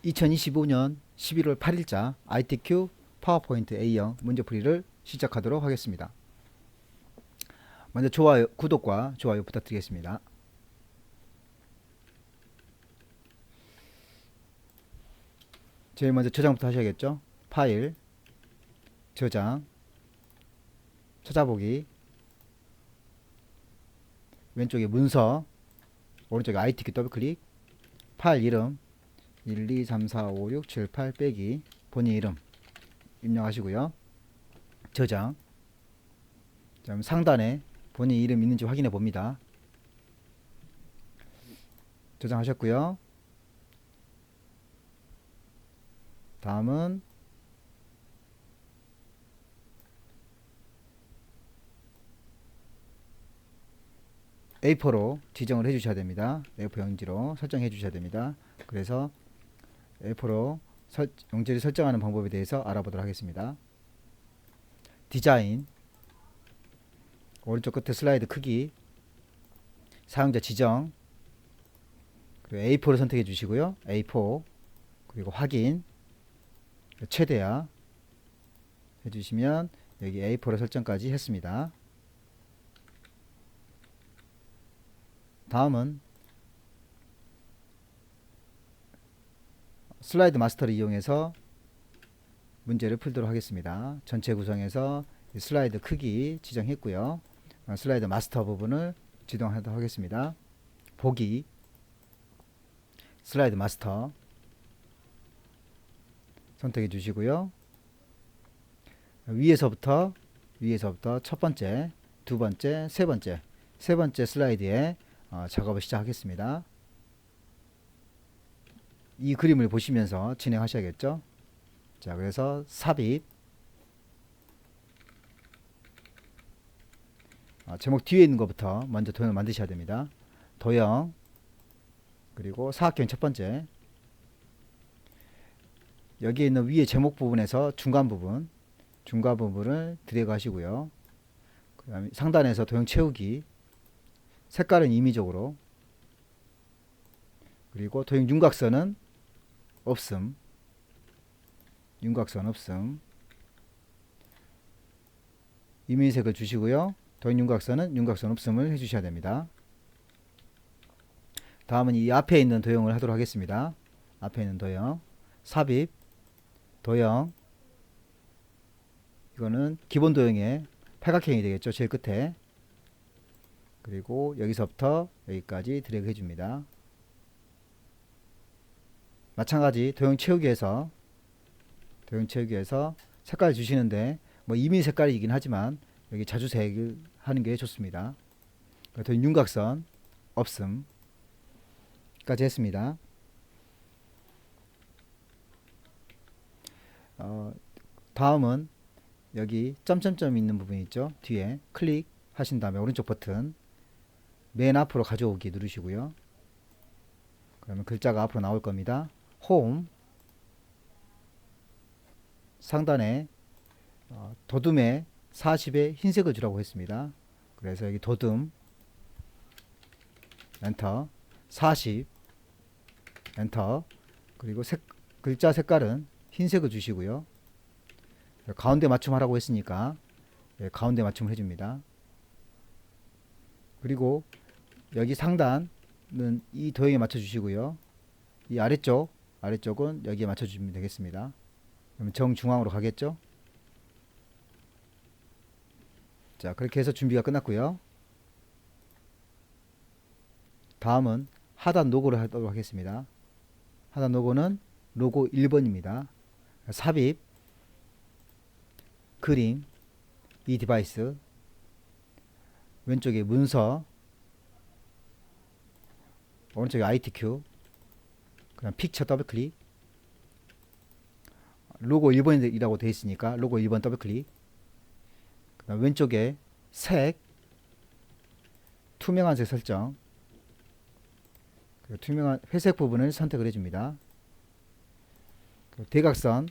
2025년 11월 8일자 ITQ 파워포인트 A형 문제풀이를 시작하도록 하겠습니다. 먼저 구독과 좋아요 부탁드리겠습니다. 제일 먼저 저장부터 하셔야겠죠. 파일, 저장, 찾아보기, 왼쪽에 문서, 오른쪽에 ITQ 더블클릭, 파일 이름 1, 2, 3, 4, 5, 6, 7, 8 빼기 본인 이름 입력하시고요. 저장. 그다음 상단에 본인 이름 있는지 확인해 봅니다. 저장하셨고요. 다음은 A4로 지정을 해 주셔야 됩니다. A4 용지로 설정해 주셔야 됩니다. 그래서 A4로 용지를 설정하는 방법에 대해서 알아보도록 하겠습니다. 디자인, 오른쪽 끝에 슬라이드 크기, 사용자 지정, 그리고 A4를 선택해 주시고요. A4, 그리고 확인, 최대화 해주시면 여기 A4로 설정까지 했습니다. 다음은 슬라이드 마스터를 이용해서 문제를 풀도록 하겠습니다. 전체 구성에서 슬라이드 크기 지정했고요. 슬라이드 마스터 부분을 지정하도록 하겠습니다. 보기, 슬라이드 마스터 선택해 주시고요. 위에서부터 첫 번째, 두 번째, 세 번째 슬라이드에 작업을 시작하겠습니다. 이 그림을 보시면서 진행하셔야겠죠. 자, 그래서 삽입, 제목 뒤에 있는 것부터 먼저 도형을 만드셔야 됩니다. 도형, 그리고 사각형 첫 번째, 여기에 있는 위에 제목 부분에서 중간 부분을 드래그 하시고요. 그 다음에 상단에서 도형 채우기, 색깔은 임의적으로, 그리고 도형 윤곽선은 없음, 임의색을 주시고요. 도형 윤곽선은 윤곽선 없음을 해주셔야 됩니다. 다음은 이 앞에 있는 도형을 하도록 하겠습니다. 앞에 있는 도형, 삽입, 도형, 이거는 기본 도형의 팔각형이 되겠죠. 제일 끝에. 그리고 여기서부터 여기까지 드래그 해줍니다. 마찬가지 도형 채우기에서 색깔 주시는데 뭐 임의 색깔이긴 하지만 여기 자주색을 하는 게 좋습니다. 도형 윤곽선 없음 까지 했습니다. 다음은 여기 점점점 있는 부분 있죠. 뒤에 클릭하신 다음에 오른쪽 버튼 맨 앞으로 가져오기 누르시고요. 그러면 글자가 앞으로 나올 겁니다. 홈 상단에 도둠에 40에 흰색을 주라고 했습니다. 그래서 여기 도둠 엔터, 40 엔터, 그리고 글자 색깔은 흰색을 주시고요. 가운데 맞춤 하라고 했으니까 가운데 맞춤을 해줍니다. 그리고 여기 상단은 이 도형에 맞춰 주시고요. 이 아래쪽은 여기에 맞춰 주시면 되겠습니다. 그러면 정중앙으로 가겠죠. 자, 그렇게 해서 준비가 끝났고요. 다음은 하단 로고를 하도록 하겠습니다. 하단 로고는 로고 1번입니다. 삽입, 그림, 이 디바이스, 왼쪽에 문서, 오른쪽에 ITQ, 그다음 픽처 더블클릭, 로고 1번이라고 되어 있으니까 로고 1번 더블클릭, 그다음 왼쪽에 색, 투명한 색 설정, 투명한 회색 부분을 선택을 해줍니다. 대각선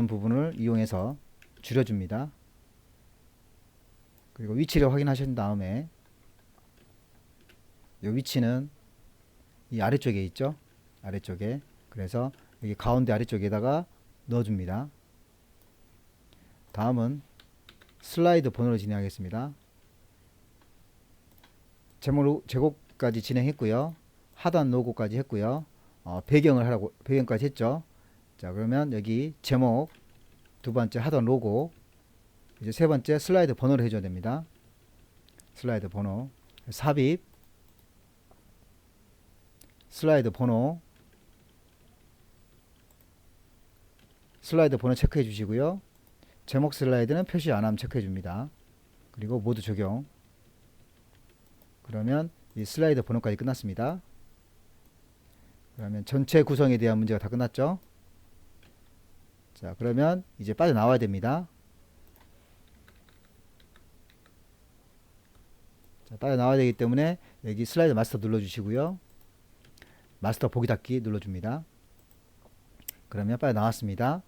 부분을 이용해서 줄여줍니다. 그리고 위치를 확인하신 다음에 이 위치는 이 아래쪽에 있죠. 아래쪽에 그래서 여기 가운데 아래쪽에다가 넣어줍니다. 다음은 슬라이드 번호를 진행하겠습니다. 제목까지 진행했고요. 하단 로고까지 했고요. 배경까지 했죠. 자, 그러면 여기 제목, 두 번째 하단 로고, 이제 세 번째 슬라이드 번호를 해줘야 됩니다. 슬라이드 번호, 삽입, 슬라이드 번호, 슬라이드 번호 체크해 주시고요. 제목 슬라이드는 표시 안 하면 체크해 줍니다. 그리고 모두 적용. 그러면 이 슬라이드 번호까지 끝났습니다. 그러면 전체 구성에 대한 문제가 다 끝났죠. 자, 그러면 이제 빠져나와야 됩니다. 자, 빠져나와야 되기 때문에 여기 슬라이드 마스터 눌러주시고요. 마스터 보기 닫기 눌러줍니다. 그러면 빠져나왔습니다.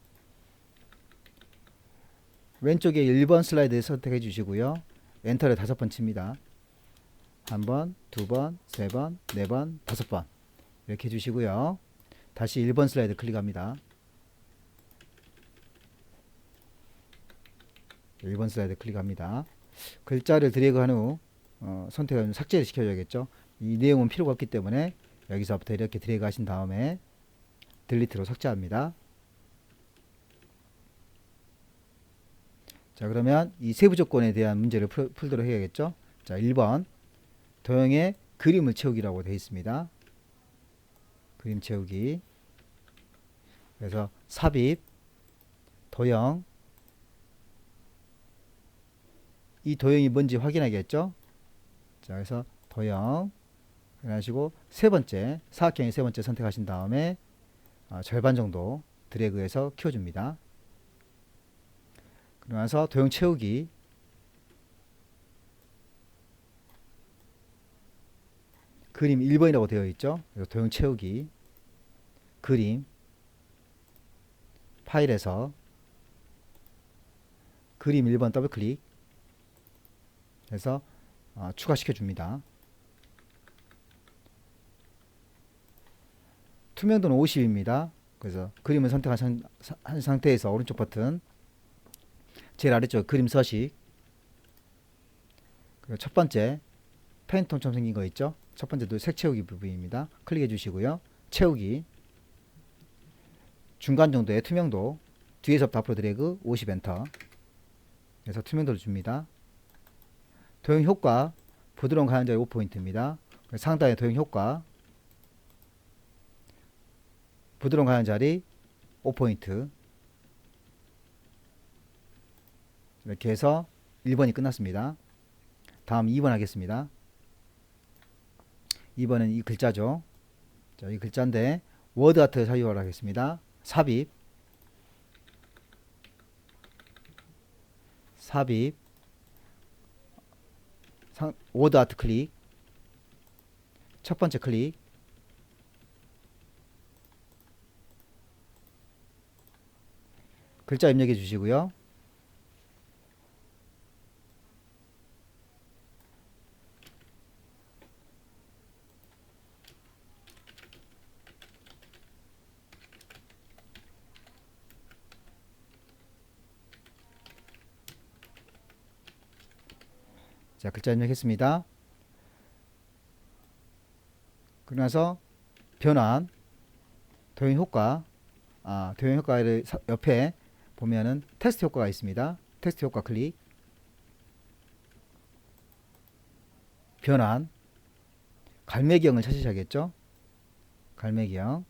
왼쪽에 1번 슬라이드 선택해 주시고요. 엔터를 5번 칩니다. 1번, 2번, 3번, 4번, 5번 이렇게 해주시고요. 다시 1번 슬라이드 클릭합니다. 1번 슬라이드 클릭합니다. 글자를 드래그한 후 선택을 삭제를 시켜줘야겠죠. 이 내용은 필요가 없기 때문에 여기서부터 이렇게 드래그 하신 다음에 딜리트로 삭제합니다. 자, 그러면 이 세부 조건에 대한 문제를 풀도록 해야겠죠. 자, 1번 도형에 그림을 채우기라고 되어 있습니다. 그림 채우기. 그래서 삽입, 도형, 이 도형이 뭔지 확인하겠죠. 자, 그래서 도형 하시고 세 번째 사각형의 세 번째 선택하신 다음에 절반 정도 드래그해서 키워줍니다. 그러면서 도형 채우기, 그림 1번이라고 되어 있죠. 그래서 도형 채우기, 그림, 파일에서 그림 1번 더블 클릭 해서 추가시켜 줍니다. 투명도는 50입니다. 그래서 그림을 선택한 상태에서 오른쪽 버튼 제일 아래쪽 그림 서식, 그리고 첫 번째 펜통처럼 생긴 거 있죠. 첫 번째도 색 채우기 부분입니다. 클릭해 주시고요. 채우기, 중간 정도의 투명도, 뒤에서부터 앞으로 드래그 50 엔터 그래서 투명도를 줍니다. 도형 효과, 부드러운 가장자리 5포인트입니다. 상단의 도형 효과, 부드러운 가장자리 5포인트 이렇게 해서 1번이 끝났습니다. 다음 2번 하겠습니다. 2번은 이 글자죠. 자, 이 글자인데 워드 아트 사용을 하겠습니다. 삽입, 워드 아트 클릭, 첫 번째 클릭, 글자 입력해 주시고요. 자, 글자 입력했습니다. 그러고 나서 변환, 도형 효과, 도형 효과를 옆에 보면은 테스트 효과가 있습니다. 테스트 효과 클릭, 변환, 갈매기형을 찾으셔야겠죠. 갈매기형,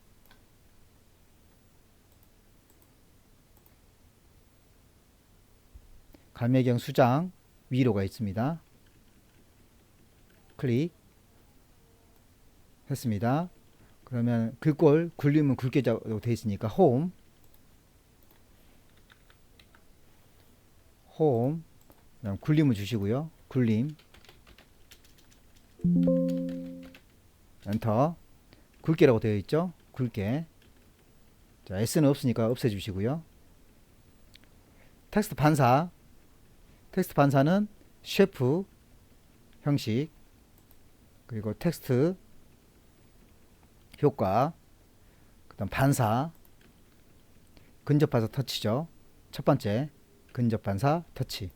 갈매기형 수장 위로가 있습니다. 클릭 했습니다. 그러면 글꼴 굴림은 굵게 되어 있으니까 홈, 그다음 굴림을 주시고요. 굴림 엔터. 굵게라고 되어 있죠. 굵게. 자, S는 없으니까 없애 주시고요. 텍스트 반사, 텍스트 반사는 셰프 형식, 그리고 텍스트 효과, 그다음 반사, 근접 반사 터치죠. 첫 번째 근접 반사 터치.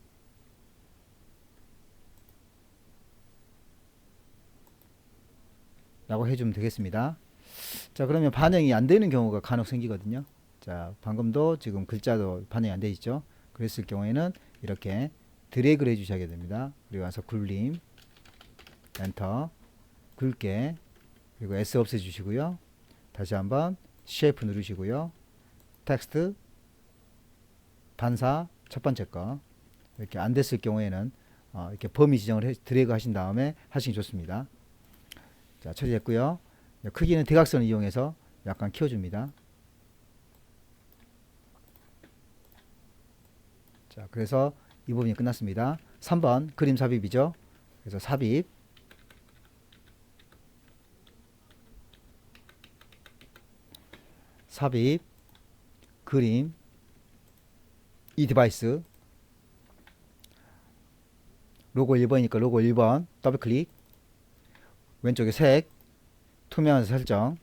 라고 해주면 되겠습니다. 자, 그러면 반영이 안 되는 경우가 간혹 생기거든요. 자, 방금도 지금 글자도 반영이 안 돼 있죠. 그랬을 경우에는 이렇게 드래그를 해주셔야 됩니다. 그리고 와서 굴림, 엔터, 굵게, 그리고 S 없애주시고요. 다시 한번 쉐이프 누르시고요. 텍스트, 반사, 첫 번째 거. 이렇게 안 됐을 경우에는 이렇게 범위 지정을 드래그 하신 다음에 하시기 좋습니다. 자, 처리됐고요. 크기는 대각선을 이용해서 약간 키워줍니다. 자, 그래서 이 부분이 끝났습니다. 3번 그림 삽입이죠. 그래서 삽입, 삽입, 그림, 이 디바이스, 로고 1번이니까 로고 1번 더블 클릭, 왼쪽에 색, 투명한 설정,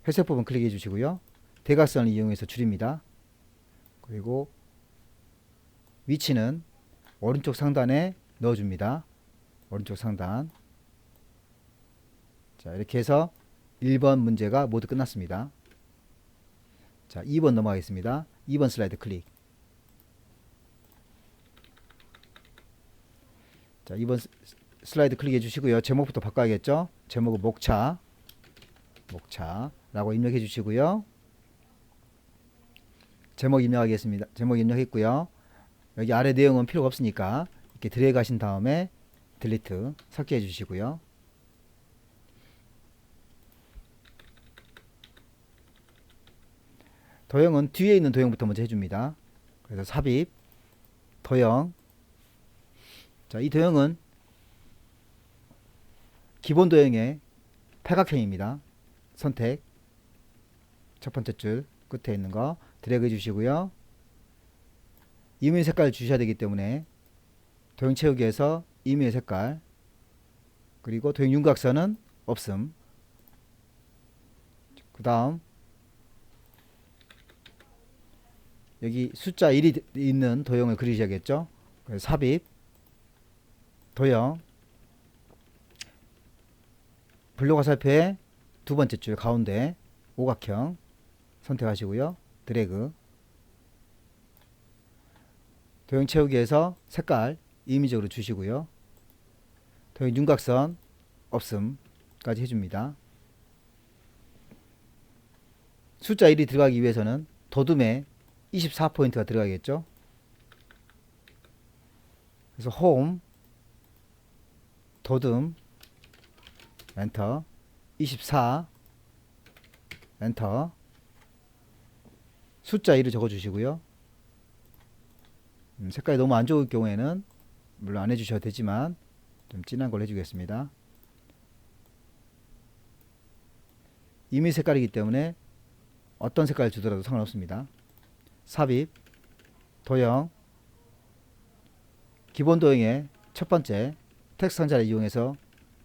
회색 부분 클릭해 주시고요. 대각선을 이용해서 줄입니다. 그리고 위치는 오른쪽 상단에 넣어줍니다. 오른쪽 상단. 자, 이렇게 해서 1번 문제가 모두 끝났습니다. 자, 2번 넘어가겠습니다. 2번 슬라이드 클릭. 자, 2번 슬라이드 클릭해 주시고요. 제목부터 바꿔야겠죠. 제목은 목차라고 입력해 주시고요. 제목 입력하겠습니다. 제목 입력했고요. 여기 아래 내용은 필요가 없으니까 이렇게 드래그 하신 다음에 딜리트 삭제해 주시고요. 도형은 뒤에 있는 도형부터 먼저 해줍니다. 그래서 삽입, 도형. 자, 이 도형은 기본 도형의 팔각형입니다. 선택, 첫 번째 줄 끝에 있는 거 드래그 해 주시고요. 이미의 색깔을 주셔야 되기 때문에 도형 채우기에서 이미의 색깔, 그리고 도형 윤곽선은 없음. 그 다음 여기 숫자 1이 있는 도형을 그리셔야겠죠. 그래서 삽입, 도형, 블록 화살표의 두 번째 줄 가운데 오각형 선택하시고요. 드래그, 도형 채우기에서 색깔 임의적으로 주시고요. 도형 윤곽선 없음까지 해줍니다. 숫자 1이 들어가기 위해서는 도둠에 24포인트가 들어가겠죠. 그래서 홈, 도둠, 엔터, 24, 엔터, 숫자 1을 적어주시고요. 색깔이 너무 안 좋을 경우에는 물론 안 해주셔도 되지만 좀 진한 걸 해주겠습니다. 이미 색깔이기 때문에 어떤 색깔을 주더라도 상관없습니다. 삽입, 도형, 기본 도형의 첫 번째 텍스트 상자를 이용해서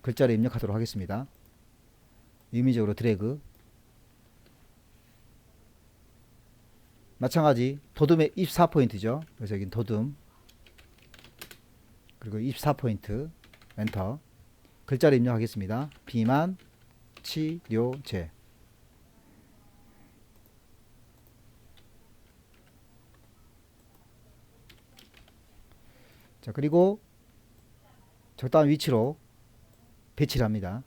글자를 입력하도록 하겠습니다. 임의적으로 드래그. 마찬가지 도둠의 24포인트죠. 그래서 여긴 도둠, 그리고 24포인트 엔터. 글자를 입력하겠습니다. 비만 치료제. 자, 그리고 적당한 위치로 배치를 합니다.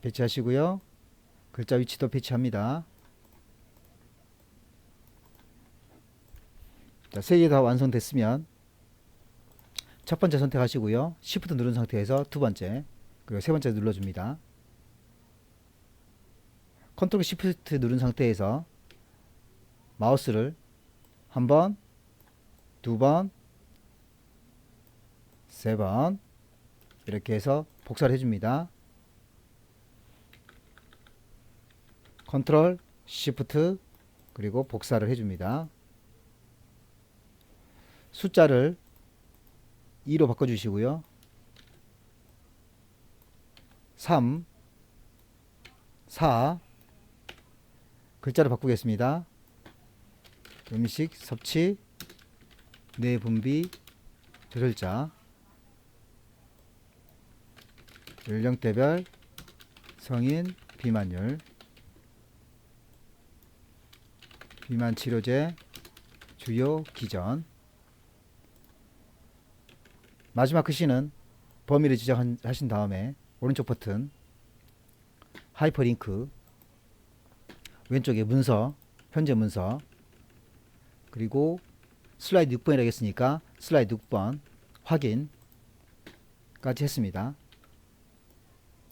배치하시고요. 글자 위치도 배치합니다. 자, 세 개 다 완성됐으면 첫 번째 선택하시고요. Shift 누른 상태에서 두 번째, 그리고 세 번째 눌러줍니다. Ctrl Shift 누른 상태에서 마우스를 한 번, 두 번, 세 번 이렇게 해서 복사를 해줍니다. 컨트롤 시프트 그리고 복사를 해줍니다. 숫자를 2로 바꿔주시고요. 3, 4 글자를 바꾸겠습니다. 음식, 섭취, 뇌분비, 조절자, 연령대별, 성인, 비만율, 비만 치료제, 주요 기전. 마지막 글씨는 범위를 지정하신 다음에 오른쪽 버튼 하이퍼링크, 왼쪽에 문서, 현재 문서, 그리고 슬라이드 6번이라고 했으니까 슬라이드 6번 확인까지 했습니다.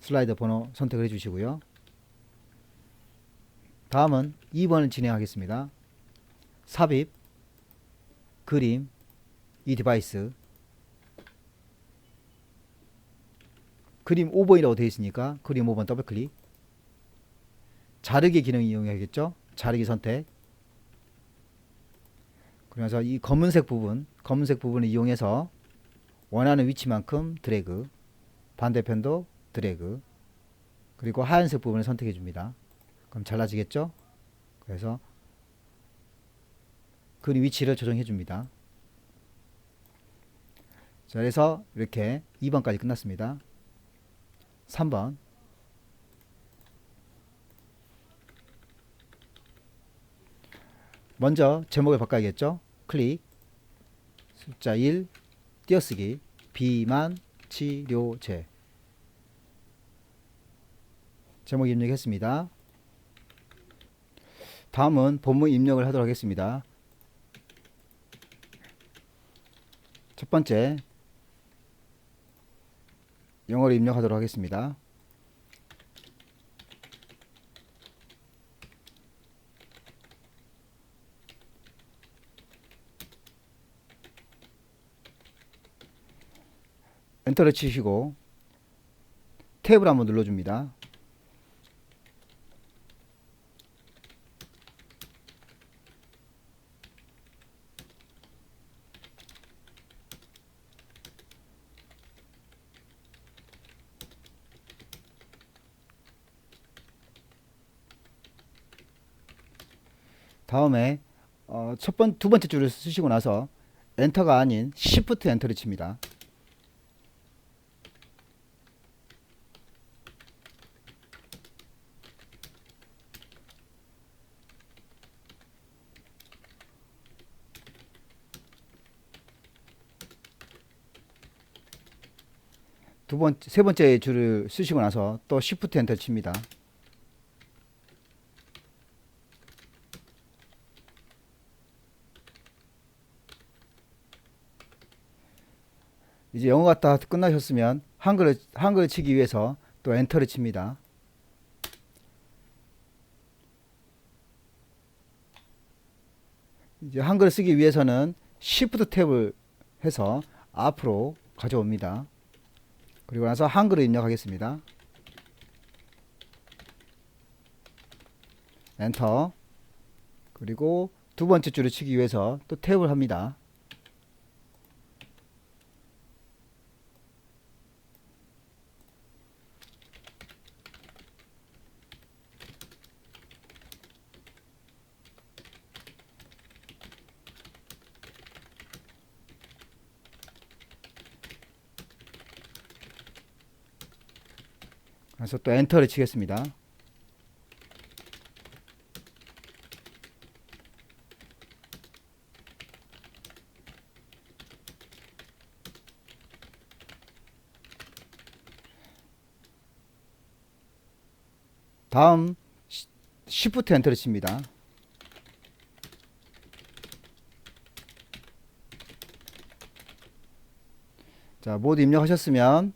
슬라이드 번호 선택을 해주시고요. 다음은 2번을 진행하겠습니다. 삽입, 그림, 이 디바이스. 그림 5번이라고 되어 있으니까 그림 5번 더블클릭. 자르기 기능 이용해야겠죠. 자르기 선택. 그래서 이 검은색 부분을 이용해서 원하는 위치만큼 드래그, 반대편도 드래그, 그리고 하얀색 부분을 선택해 줍니다. 그럼 잘라지겠죠? 그래서 그림 위치를 조정해 줍니다. 자, 그래서 이렇게 2번까지 끝났습니다. 3번. 먼저 제목을 바꿔야겠죠? 클릭, 숫자 1, 띄어쓰기, 비만 치료제. 제목 입력했습니다. 다음은 본문 입력을 하도록 하겠습니다. 첫 번째, 영어로 입력하도록 하겠습니다. 엔터를 치시고 탭을 한번 눌러줍니다. 다음에 두 번째 줄을 쓰시고 나서 엔터가 아닌 시프트 엔터를 칩니다. 세 번째 줄을 쓰시고 나서 또 시프트 엔터 칩니다. 이제 영어가 다 끝나셨으면 한글을 치기 위해서 또 엔터를 칩니다. 이제 한글을 쓰기 위해서는 시프트 탭을 해서 앞으로 가져옵니다. 그리고 나서 한글을 입력하겠습니다. 엔터. 그리고 두 번째 줄을 치기 위해서 또 탭을 합니다. 그래서 또 엔터를 치겠습니다. 다음 시프트 엔터를 칩니다. 자, 모두 입력하셨으면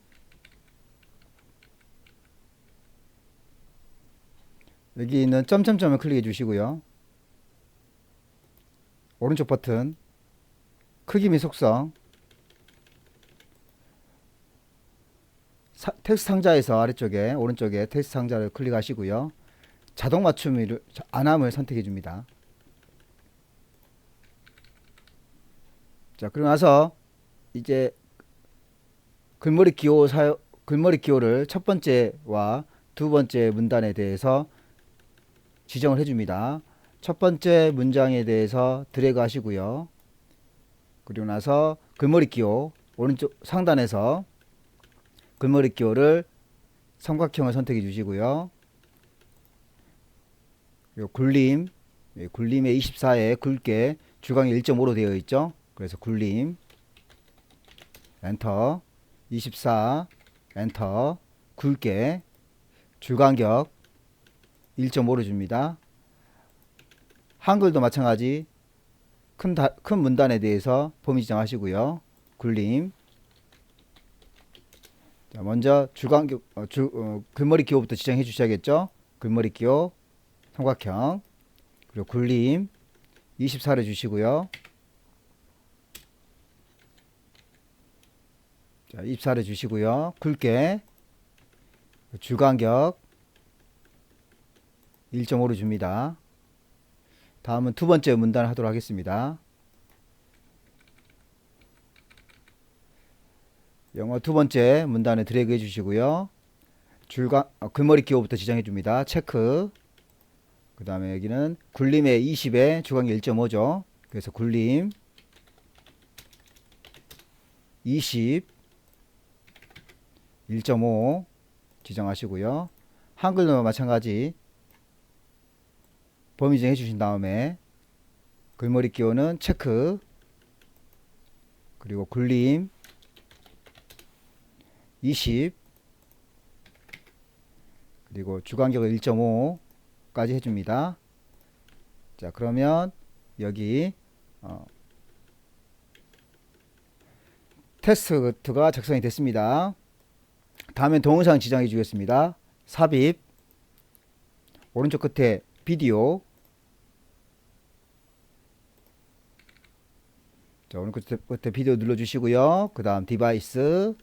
여기 있는 점점점을 클릭해 주시고요. 오른쪽 버튼 크기 및 속성, 텍스트 상자에서 아래쪽에 오른쪽에 텍스트 상자를 클릭하시고요. 자동 맞춤을 안함을 선택해 줍니다. 자, 그러고 나서 이제 글머리 기호를 첫 번째와 두 번째 문단에 대해서 지정을 해줍니다. 첫 번째 문장에 대해서 드래그 하시고요. 그리고 나서 글머리 기호 오른쪽 상단에서 글머리 기호를 삼각형을 선택해 주시고요. 그리고 굴림에 24에 굵게 주광이 1.5로 되어 있죠. 그래서 굴림 엔터 24 엔터 굵게 줄간격 1.5로 줍니다. 한글도 마찬가지 큰 문단에 대해서 범위 지정하시고요. 굴림. 자, 먼저 줄간격 글머리 기호부터 지정해 주셔야겠죠. 글머리 기호 삼각형 그리고 굴림 24를 주시고요. 자, 24를 주시고요. 굵게 줄간격 1.5를 줍니다. 다음은 두 번째 문단을 하도록 하겠습니다. 영어 두 번째 문단을 드래그 해 주시고요. 글머리 기호부터 지정해 줍니다. 체크. 그 다음에 여기는 굴림의 20에 주간격 1.5죠. 그래서 굴림 20 1.5 지정하시고요. 한글도 마찬가지 범위 지정해 주신 다음에 글머리 기호는 체크 그리고 굴림 20 그리고 주간격을 1.5까지 해줍니다. 자, 그러면 여기 테스트가 작성이 됐습니다. 다음엔 동영상 지정해 주겠습니다. 삽입 오른쪽 끝에 비디오. 자, 오른쪽 끝에 비디오 눌러주시고요. 그 다음 디바이스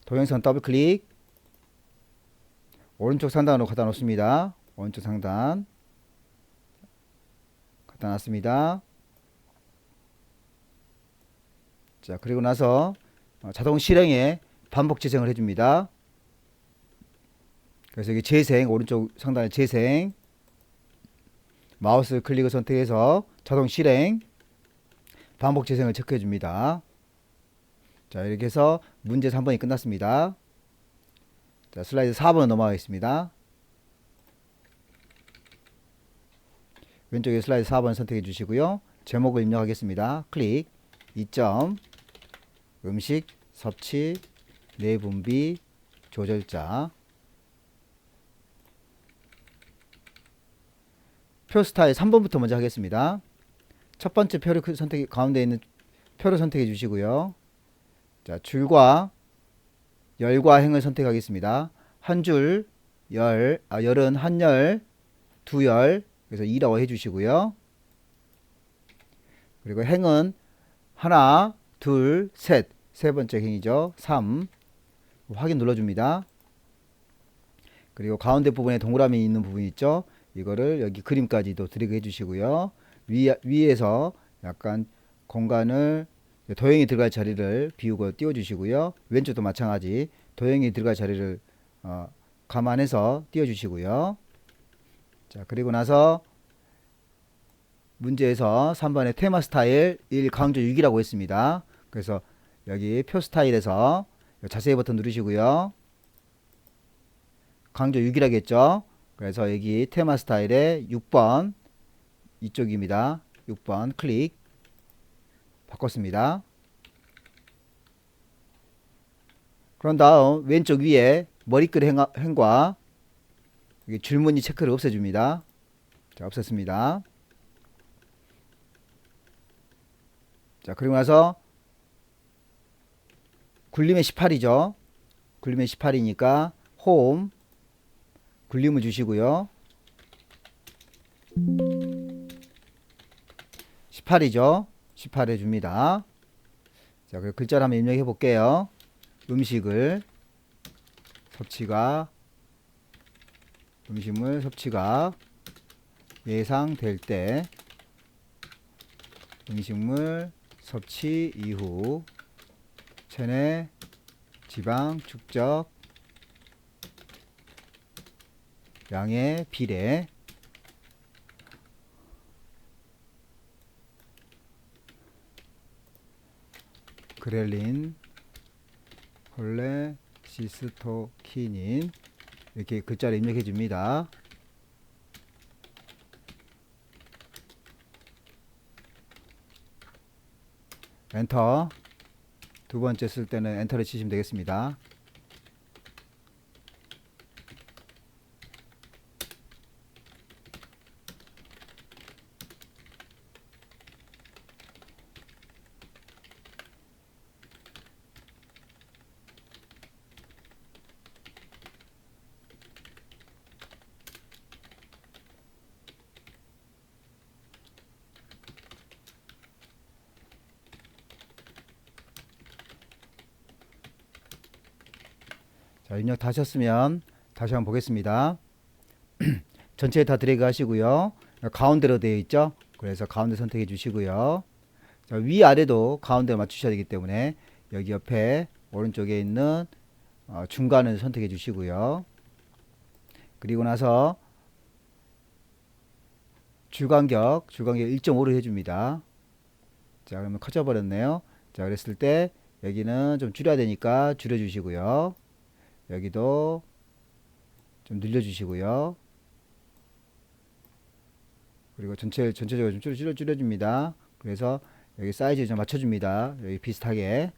동영상 더블 클릭 오른쪽 상단으로 갖다 놓습니다. 오른쪽 상단 갖다 놨습니다. 자, 그리고 나서 자동 실행에 반복 재생을 해줍니다. 그래서 여기 재생 오른쪽 상단에 재생 마우스 클릭을 선택해서 자동 실행 반복 재생을 체크해 줍니다. 자, 이렇게 해서 문제 3번이 끝났습니다. 자, 슬라이드 4번 넘어가겠습니다. 왼쪽에 슬라이드 4번 선택해 주시고요. 제목을 입력하겠습니다. 클릭 2점 음식 섭취 내분비 조절자 표 스타일 3번부터 먼저 하겠습니다. 첫 번째 표를 가운데 있는 표를 선택해 주시고요. 자, 줄과 열과 행을 선택하겠습니다. 한 줄, 열은 한 열, 두 열, 그래서 2라고 해주시고요. 그리고 행은 하나, 둘, 셋, 세 번째 행이죠. 3, 확인 눌러줍니다. 그리고 가운데 부분에 동그라미 있는 부분 있죠. 이거를 여기 그림까지도 드래그 해주시고요. 위에서 약간 공간을 도형이 들어갈 자리를 비우고 띄워주시고요. 왼쪽도 마찬가지 도형이 들어갈 자리를 감안해서 띄워주시고요. 자, 그리고 나서 문제에서 3번에 테마 스타일 1 강조 6이라고 했습니다. 그래서 여기 표 스타일에서 자세히 버튼 누르시고요. 강조 6이라고 했죠. 그래서 여기 테마 스타일에 6번 이쪽입니다. 6번 클릭 바꿨습니다. 그런 다음 왼쪽 위에 머리글 행과 줄무늬 체크를 없애줍니다. 자, 없앴습니다. 자, 그리고 나서 굴림의 18이죠. 굴림의 18이니까 홈 굴림을 주시고요. 18이죠. 18 해줍니다. 자, 그리고 글자를 한번 입력해 볼게요. 음식을 섭취가 음식물 섭취가 예상될 때 음식물 섭취 이후 체내 지방 축적 양의 비례 그렐린, 콜레시스토키닌 이렇게 글자를 입력해 줍니다. 엔터. 두 번째 쓸 때는 엔터를 치시면 되겠습니다. 자, 입력 다 하셨으면 다시 한번 보겠습니다. 전체에 다 드래그 하시고요. 가운데로 되어 있죠. 그래서 가운데 선택해 주시고요. 자, 위아래도 가운데로 맞추셔야 되기 때문에 여기 옆에 오른쪽에 있는 중간을 선택해 주시고요. 그리고 나서 줄간격 1.5를 해줍니다. 자, 그러면 커져 버렸네요. 자, 그랬을 때 여기는 좀 줄여야 되니까 줄여 주시고요. 여기도 좀 늘려 주시고요. 그리고 전체적으로 좀 줄여줍니다. 그래서 여기 사이즈 좀 맞춰줍니다. 여기 비슷하게.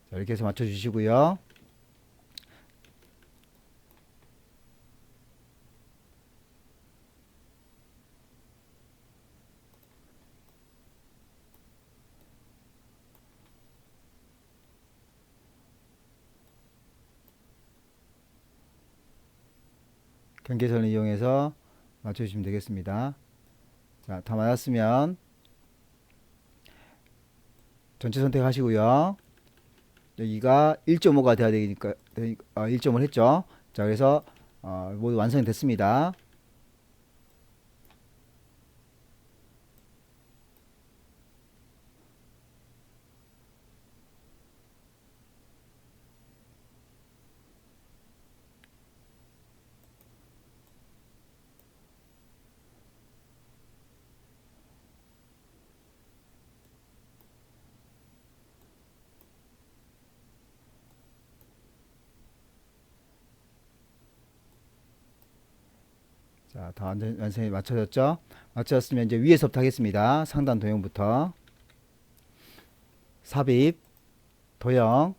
자, 이렇게 해서 맞춰주시고요. 경계선을 이용해서 맞춰주시면 되겠습니다. 자, 다 맞았으면 전체 선택하시고요. 여기가 1.5가 돼야 되니까 1.5를 했죠. 자, 그래서 모두 완성이 됐습니다. 자, 다 완성이 맞춰졌죠? 맞춰졌으면 이제 위에서부터 하겠습니다. 상단 도형부터. 삽입, 도형,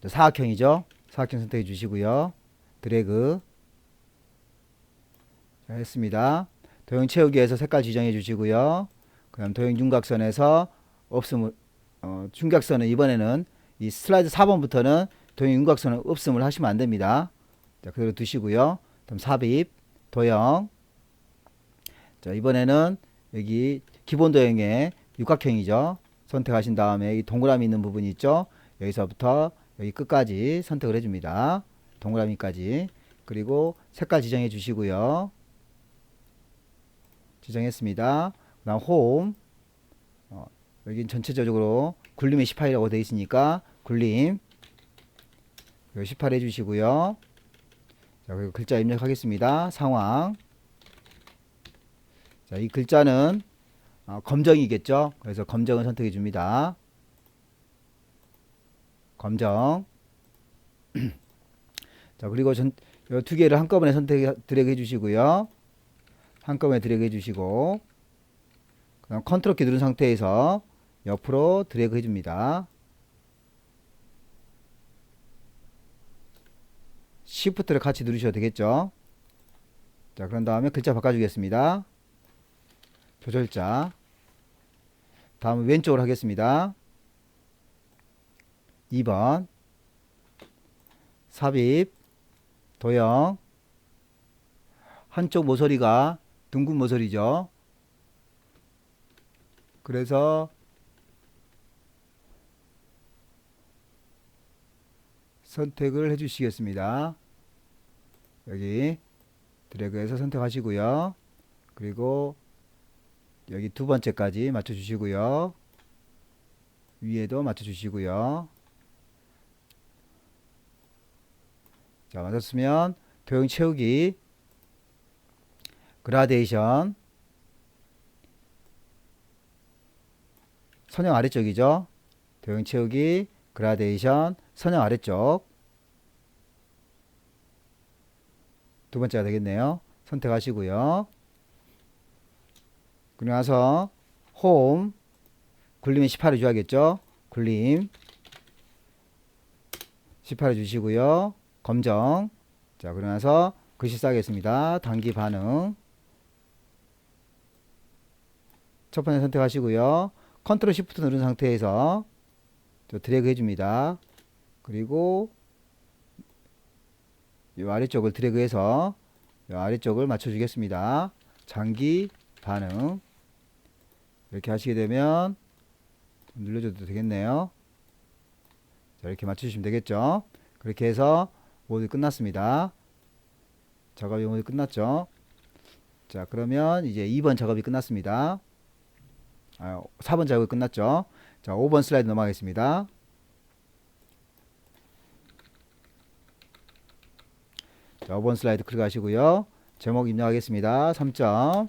사각형이죠? 사각형 선택해 주시고요. 드래그. 자, 했습니다. 도형 채우기에서 색깔 지정해 주시고요. 그다음 도형 윤곽선에서 없음을, 윤곽선은 이번에는 이 슬라이드 4번부터는 도형 윤곽선은 없음을 하시면 안 됩니다. 자, 그대로 두시고요. 그다음 삽입, 도형. 자, 이번에는 여기 기본 도형의 육각형이죠. 선택하신 다음에 이 동그라미 있는 부분이 있죠. 여기서부터 여기 끝까지 선택을 해줍니다. 동그라미까지. 그리고 색깔 지정해 주시고요. 지정했습니다. 그 다음 홈. 여긴 전체적으로 굴림이 18이라고 되어 있으니까 굴림 18 해주시고요. 자, 그리고 글자 입력하겠습니다. 상황. 자, 이 글자는 검정이겠죠. 그래서 검정을 선택해 줍니다. 검정. 자, 그리고 두 개를 한꺼번에 드래그 해주시고요. 한꺼번에 드래그 해주시고, 그 다음 컨트롤 키 누른 상태에서 옆으로 드래그 해줍니다. 시프트를 같이 누르셔도 되겠죠. 자, 그런 다음에 글자 바꿔주겠습니다. 조절자. 다음은 왼쪽으로 하겠습니다. 2번 삽입, 도형. 한쪽 모서리가 둥근 모서리죠. 그래서 선택을 해 주시겠습니다. 여기 드래그해서 선택하시고요. 그리고 여기 두 번째까지 맞춰 주시고요. 위에도 맞춰 주시고요. 자, 맞았으면 도형 채우기, 그라데이션, 선형 아래쪽이죠. 도형 채우기, 그라데이션, 선형 아래쪽. 두 번째가 되겠네요. 선택하시고요. 그리고 나서 홈, 굴림에 18을 줘야겠죠. 굴림 18을 주시고요. 검정. 자, 그러고 나서 글씨 써야겠습니다. 단기 반응. 첫 번째 선택하시고요. 컨트롤 시프트 누른 상태에서 드래그 해줍니다. 그리고 이 아래쪽을 드래그해서 이 아래쪽을 맞춰주겠습니다. 장기 반응. 이렇게 하시게 되면 눌러줘도 되겠네요. 자, 이렇게 맞춰주시면 되겠죠. 그렇게 해서 모두 끝났습니다. 작업이 모두 끝났죠. 자, 그러면 이제 2번 작업이 끝났습니다. 4번 작업이 끝났죠. 자, 5번 슬라이드 넘어가겠습니다. 자, 5번 슬라이드 클릭하시고요. 제목 입력하겠습니다. 3점,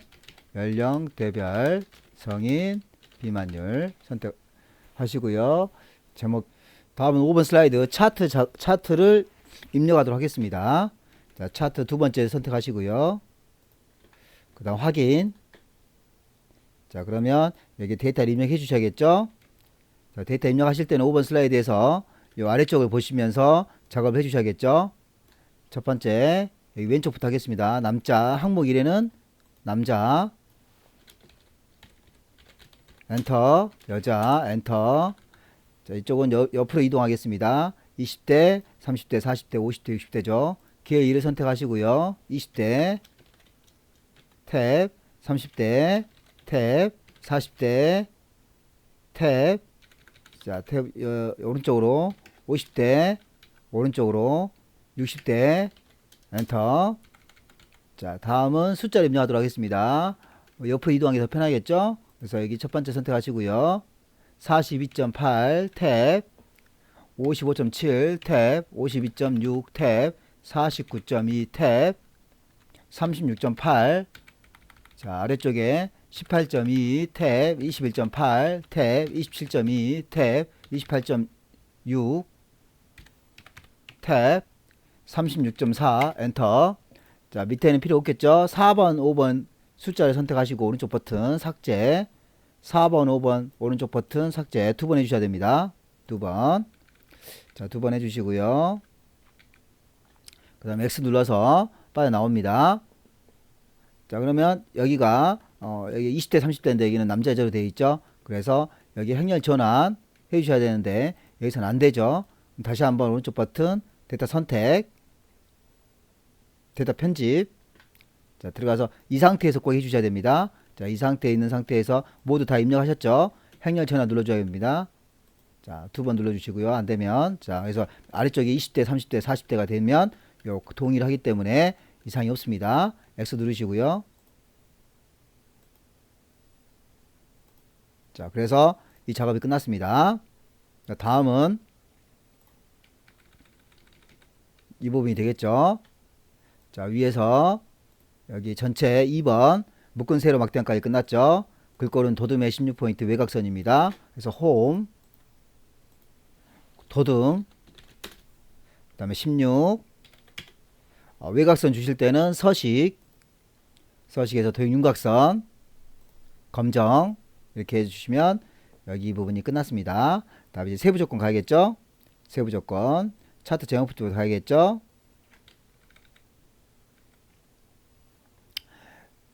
연령, 대별, 성인, 비만율 선택하시고요. 제목, 다음은 5번 슬라이드 차트를 입력하도록 하겠습니다. 자, 차트 두 번째 선택하시고요. 그 다음 확인. 자, 그러면 여기 데이터를 입력해 주셔야겠죠. 자, 데이터 입력하실 때는 5번 슬라이드에서 이 아래쪽을 보시면서 작업을 해 주셔야겠죠. 첫 번째, 여기 왼쪽부터 하겠습니다. 남자, 항목 1에는 남자, 엔터, 여자, 엔터. 자, 이쪽은 옆으로 이동하겠습니다. 20대, 30대, 40대, 50대, 60대죠. 기회 1을 선택하시고요. 20대, 탭, 30대, 탭, 40대, 탭. 자, 탭, 오른쪽으로, 50대, 오른쪽으로, 60대, 엔터. 자, 다음은 숫자를 입력하도록 하겠습니다. 옆으로 이동하기 더 편하겠죠? 그래서 여기 첫 번째 선택하시고요. 42.8 탭, 55.7 탭, 52.6 탭, 49.2 탭, 36.8. 자, 아래쪽에 18.2 탭, 21.8 탭, 27.2 탭, 28.6 탭, 36.4 엔터. 자, 밑에는 필요 없겠죠. 4번 5번 숫자를 선택하시고 오른쪽 버튼 삭제, 4번 5번 오른쪽 버튼 삭제 두 번 해주셔야 됩니다. 두번. 자, 두 번 해주시고요. 그 다음에 X 눌러서 빠져나옵니다. 자, 그러면 여기가 여기 20대 30대인데 여기는 남자 여자로 되어 있죠. 그래서 여기 행렬 전환 해 주셔야 되는데 여기서는 안 되죠. 다시 한번 오른쪽 버튼 데이터 선택, 데이터 편집. 자, 들어가서 이 상태에서 꼭 해주셔야 됩니다. 자, 이 상태에 있는 상태에서 모두 다 입력하셨죠? 행렬 전환 눌러줘야 됩니다. 자, 두 번 눌러주시고요. 안 되면. 자, 그래서 아래쪽에 20대, 30대, 40대가 되면 요 동일하기 때문에 이상이 없습니다. X 누르시고요. 자, 그래서 이 작업이 끝났습니다. 자, 다음은 이 부분이 되겠죠. 자, 위에서 여기 전체 2번 묶은 세로 막대까지 끝났죠. 글꼴은 도듬의 16포인트 외곽선입니다. 그래서 홈, 도듬, 그 다음에 16. 외곽선 주실 때는 서식에서 도형 윤곽선, 검정 이렇게 해주시면 여기 이 부분이 끝났습니다. 다음에 이제 세부 조건 가야겠죠. 세부 조건 차트 제목부터 가야겠죠.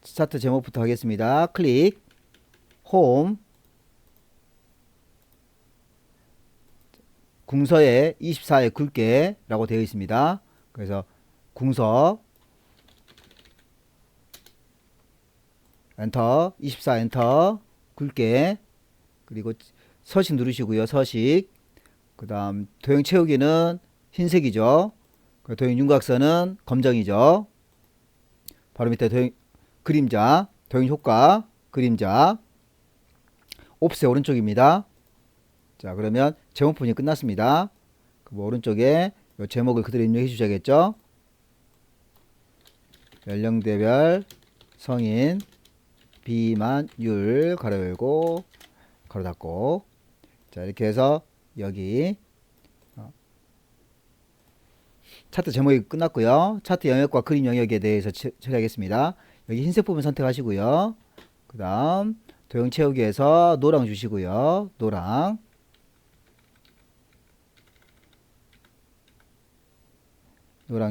차트 제목부터 하겠습니다. 클릭, 홈, 궁서에 24에 굵게 라고 되어 있습니다. 그래서 궁서 엔터 24 엔터 굵게 그리고 서식 누르시고요. 서식 그 다음 도형 채우기는 흰색이죠. 도형 윤곽선은 검정이죠. 바로 밑에 도형 그림자 도형 효과 그림자 옵셋 오른쪽입니다. 자 그러면 제목 부분이 끝났습니다. 그럼 오른쪽에 요 제목을 그대로 입력해 주셔야겠죠. 연령대별 성인 비만율 가로 열고 가로 닫고 자 이렇게 해서 여기 차트 제목이 끝났고요. 차트 영역과 그림 영역에 대해서 처리하겠습니다. 여기 흰색 부분 선택하시고요. 그 다음 도형 채우기에서 노랑 주시고요. 노랑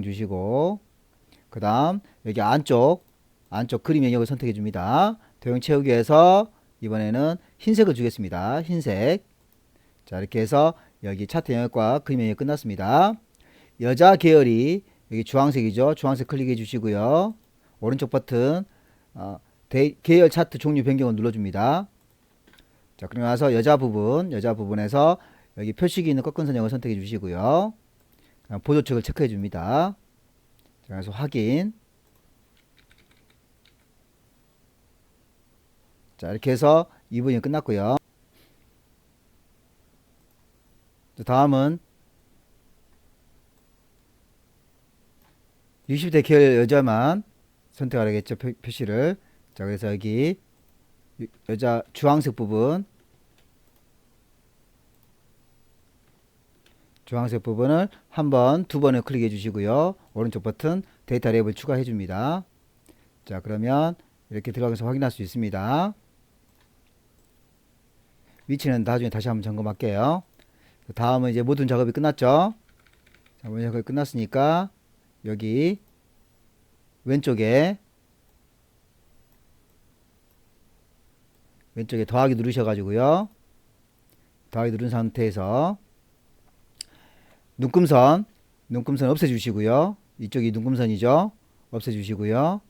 주시고 그 다음 여기 안쪽 그림 영역을 선택해 줍니다. 도형 채우기에서 이번에는 흰색을 주겠습니다. 흰색 자 이렇게 해서 여기 차트 영역과 그림 영역 끝났습니다. 여자 계열이 여기 주황색이죠. 주황색 클릭해 주시고요. 오른쪽 버튼 계열 차트 종류 변경을 눌러줍니다. 자 그리고 나서 여자 부분에서 여기 표식이 있는 꺾은 선형을 선택해 주시고요. 보조축을 체크해 줍니다. 자 그래서 확인 자 이렇게 해서 2분이 끝났고요. 다음은 60대 계열 여자만 선택하겠죠. 표시를 자 그래서 여기 여자 주황색 부분 주황색 부분을 한 번, 두 번을 클릭해 주시고요. 오른쪽 버튼 데이터 랩을 추가해 줍니다. 자 그러면 이렇게 들어가서 확인할 수 있습니다. 위치는 나중에 다시 한번 점검할게요. 다음은 이제 모든 작업이 끝났죠. 자, 모든 작업이 끝났으니까 여기 왼쪽에 더하기 누르셔가지고요. 더하기 누른 상태에서 눈금선 없애주시고요. 이쪽이 눈금선이죠. 없애주시고요.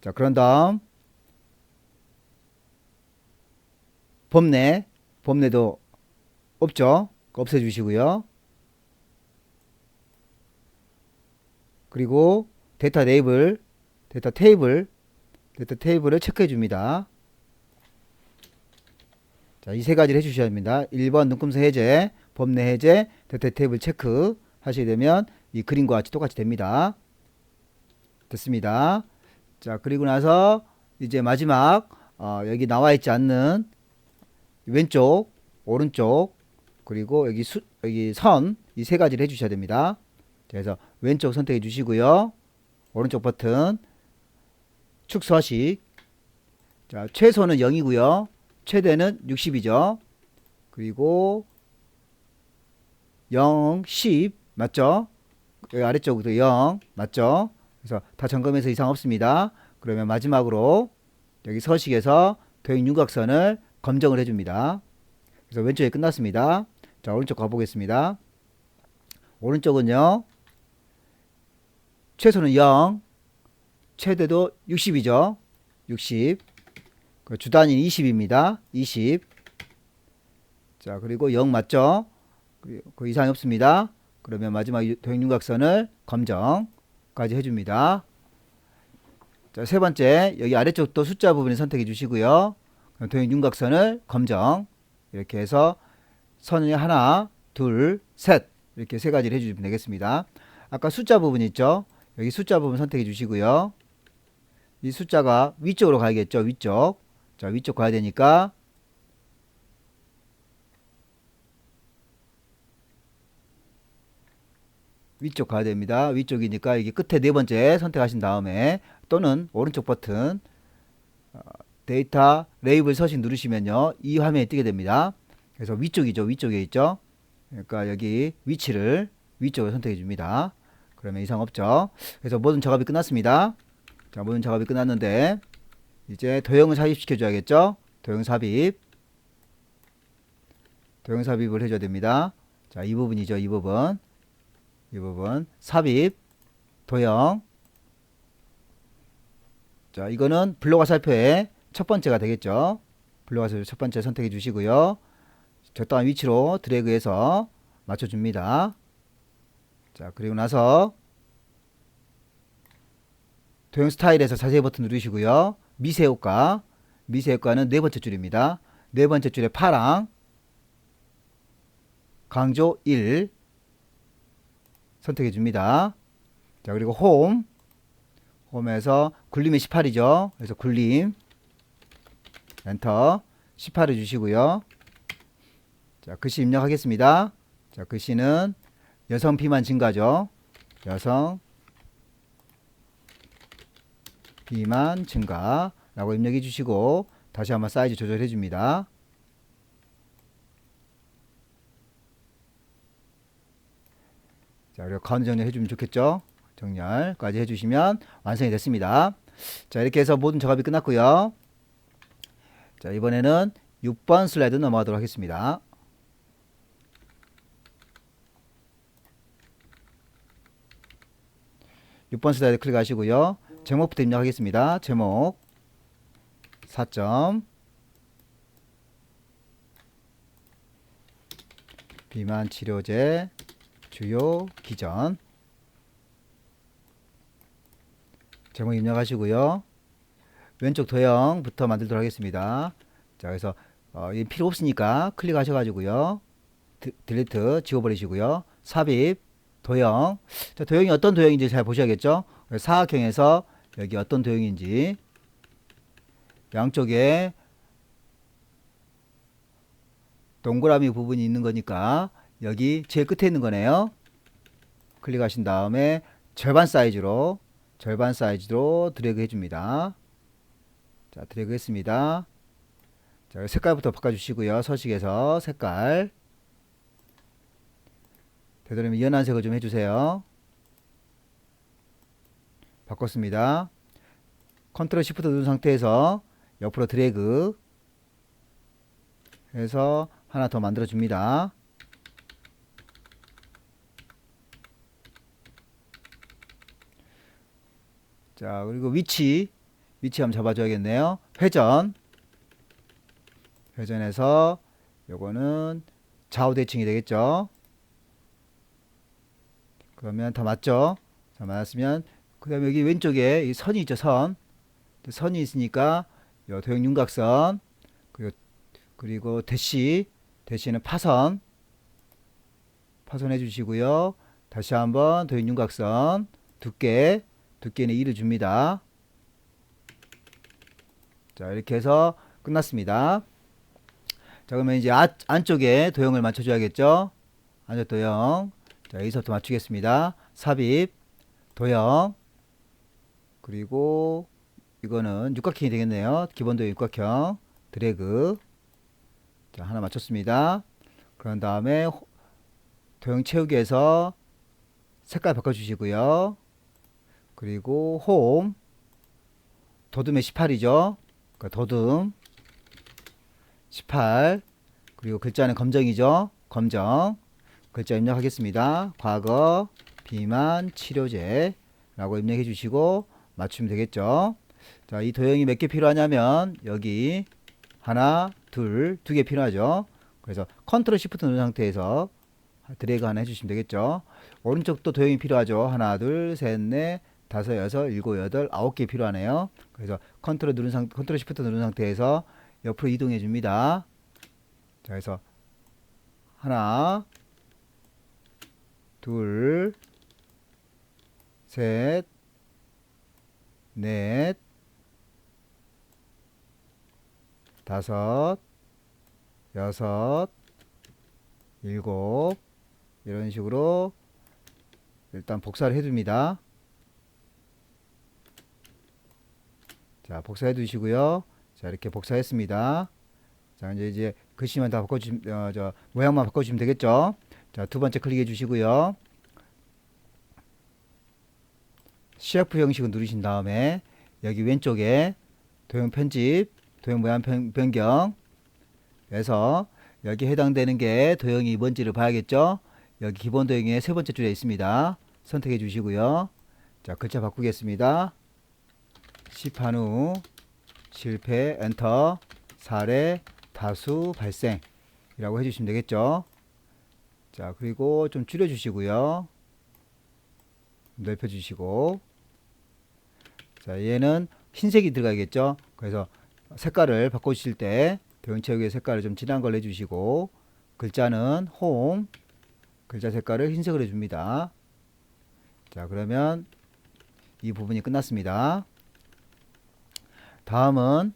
자 그런 다음 범례도 없죠. 없애주시고요. 그리고 데이터 테이블을 체크해 줍니다. 자, 이 세 가지를 해주셔야 합니다. 1번 눈금선 해제, 범례 해제, 데이터 테이블 체크 하시게 되면 이 그림과 같이 똑같이 됩니다. 됐습니다. 자, 그리고 나서 이제 마지막 여기 나와 있지 않는 왼쪽, 오른쪽, 그리고 여기 선 이 세 가지를 해주셔야 됩니다. 그래서 왼쪽 선택해 주시고요. 오른쪽 버튼 축 서식. 자, 최소는 0이고요. 최대는 60이죠. 그리고 0, 10 맞죠? 여기 아래쪽도 0 맞죠? 그래서 다 점검해서 이상 없습니다. 그러면 마지막으로 여기 서식에서 도형 윤곽선을 검정을 해줍니다. 그래서 왼쪽에 끝났습니다. 자 오른쪽 가보겠습니다. 오른쪽은요. 최소는 0 최대도 60이죠. 60 주단위는 20입니다. 20 자 그리고 0 맞죠? 그 이상이 없습니다. 그러면 마지막 도형 윤곽선을 검정까지 해줍니다. 자, 세 번째 여기 아래쪽도 숫자 부분을 선택해 주시고요. 도형 윤곽선을 검정 이렇게 해서 선을 하나 둘 셋 이렇게 세 가지를 해주시면 되겠습니다. 아까 숫자 부분 있죠? 여기 숫자 부분 선택해 주시고요. 이 숫자가 위쪽으로 가야겠죠. 위쪽 자 위쪽 가야 되니까 위쪽 가야 됩니다. 위쪽이니까 여기 끝에 네 번째 선택하신 다음에 또는 오른쪽 버튼 데이터 레이블 서식 누르시면요. 이 화면에 뜨게 됩니다. 그래서 위쪽이죠. 위쪽에 있죠. 그러니까 여기 위치를 위쪽으로 선택해 줍니다. 그러면 이상 없죠. 그래서 모든 작업이 끝났습니다. 자, 모든 작업이 끝났는데 이제 도형을 삽입시켜 줘야겠죠. 도형 삽입을 해줘야 됩니다. 자, 이 부분이죠. 이 부분 이 부분 삽입 도형. 자, 이거는 블록 화살표의 첫 번째가 되겠죠. 블록 화살표 첫 번째 선택해 주시고요. 적당한 위치로 드래그해서 맞춰줍니다. 자, 그리고 나서 도형 스타일에서 자세히 버튼 누르시고요. 미세 효과. 미세 효과는 네 번째 줄입니다. 네 번째 줄에 파랑 강조 1 선택해 줍니다. 자, 그리고 홈에서 굴림이 18이죠. 그래서 굴림 엔터 18 해주시고요. 자, 글씨 입력하겠습니다. 자, 글씨는 여성 비만 증가죠. 여성 비만 증가라고 입력해 주시고 다시 한번 사이즈 조절해 줍니다. 자, 그리고 가운데 정렬해 주면 좋겠죠. 정렬까지 해주시면 완성이 됐습니다. 자, 이렇게 해서 모든 작업이 끝났고요. 자, 이번에는 6번 슬라이드 넘어가도록 하겠습니다. (6번) 슬라이드 클릭하시고요. 제목부터 입력하겠습니다. 제목 4점 비만 치료제 주요 기전. 제목 입력하시고요. 왼쪽 도형부터 만들도록 하겠습니다. 자, 그래서 이 필요 없으니까 클릭하셔가지고요. 딜리트 지워버리시고요. 삽입 도형. 자, 도형이 어떤 도형인지 잘 보셔야겠죠. 사각형에서 여기 어떤 도형인지 양쪽에 동그라미 부분이 있는 거니까 여기 제일 끝에 있는 거네요. 클릭하신 다음에 절반 사이즈로 드래그 해줍니다. 자, 드래그 했습니다. 자, 색깔부터 바꿔주시고요. 서식에서 색깔 되도록이면 연한색을 좀 해주세요. 바꿨습니다. 컨트롤 시프트 누른 상태에서 옆으로 드래그 해서 하나 더 만들어 줍니다. 자, 그리고 위치 한번 잡아줘야겠네요. 회전해서 요거는 좌우 대칭이 되겠죠. 그러면 다 맞죠? 자, 맞았으면 그 다음에 여기 왼쪽에 이 선이 있죠. 선이 있으니까 요 도형 윤곽선 그리고 대시는 파선 해주시고요. 다시 한번 도형 윤곽선 두께는 2를 줍니다. 자, 이렇게 해서 끝났습니다. 자, 그러면 이제 안쪽에 도형을 맞춰줘야겠죠. 안쪽 도형. 자, 여기서부터 맞추겠습니다. 삽입 도형 그리고 이거는 육각형이 되겠네요. 기본 도형 육각형 드래그. 자, 하나 맞췄습니다. 그런 다음에 도형 채우기에서 색깔 바꿔주시고요. 그리고 홈 도듬의 18이죠. 그러니까 도듬 18 그리고 글자는 검정이죠. 검정 글자 입력하겠습니다. 과거 비만 치료제 라고 입력해 주시고 맞추면 되겠죠. 자, 이 도형이 몇 개 필요하냐면 여기 하나 두 개 필요하죠. 그래서 컨트롤 시프트 누른 상태에서 드래그 하나 해주시면 되겠죠. 오른쪽도 도형이 필요하죠. 하나 둘셋넷 다섯 여섯 일곱 여덟 9개 필요하네요. 그래서 컨트롤 시프트 누른 상태에서 옆으로 이동해 줍니다. 자, 그래서 하나 둘 셋 넷 다섯 여섯 일곱 이런 식으로 일단 복사를 해줍니다. 자, 복사해 두시고요. 자, 이렇게 복사했습니다. 자, 이제 글씨만 다 바꿔주시면 모양만 바꿔주시면 되겠죠. 자, 두 번째 클릭해 주시고요. CF 형식을 누르신 다음에 여기 왼쪽에 도형 편집, 도형 모양 변경 해서 여기 해당되는 게 도형이 뭔지를 봐야겠죠. 여기 기본 도형의 세 번째 줄에 있습니다. 선택해 주시고요. 자, 글자 바꾸겠습니다. 시판 후 실패 엔터 사례 다수 발생 이라고 해주시면 되겠죠. 자, 그리고 좀 줄여 주시고요. 넓혀 주시고, 자, 얘는 흰색이 들어가겠죠. 그래서 색깔을 바꿔주실 때 도형체육의 색깔을 좀 진한 걸 해주시고, 글자는 홈, 글자 색깔을 흰색으로 해줍니다. 자, 그러면 이 부분이 끝났습니다. 다음은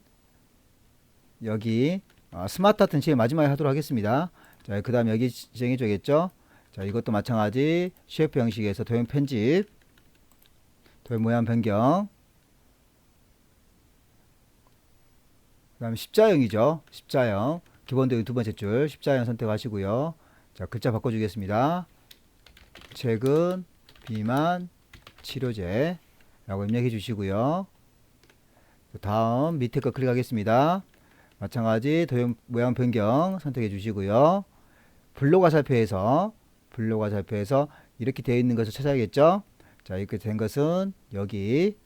여기 스마트 하트는 제일 마지막에 하도록 하겠습니다. 자, 그 다음 여기 정해줘야겠죠. 자, 이것도 마찬가지 쉐이프 형식에서 도형 편집, 도형 모양 변경, 그 다음 십자형이죠. 십자형 기본 도형 두 번째 줄 십자형 선택하시고요. 자, 글자 바꿔주겠습니다. 최근 비만 치료제 라고 입력해 주시고요. 다음 밑에 거 클릭하겠습니다. 마찬가지 도형 모양 변경 선택해 주시고요. 블록 화살표에서 이렇게 되어 있는 것을 찾아야겠죠. 자, 이렇게 된 것은 여기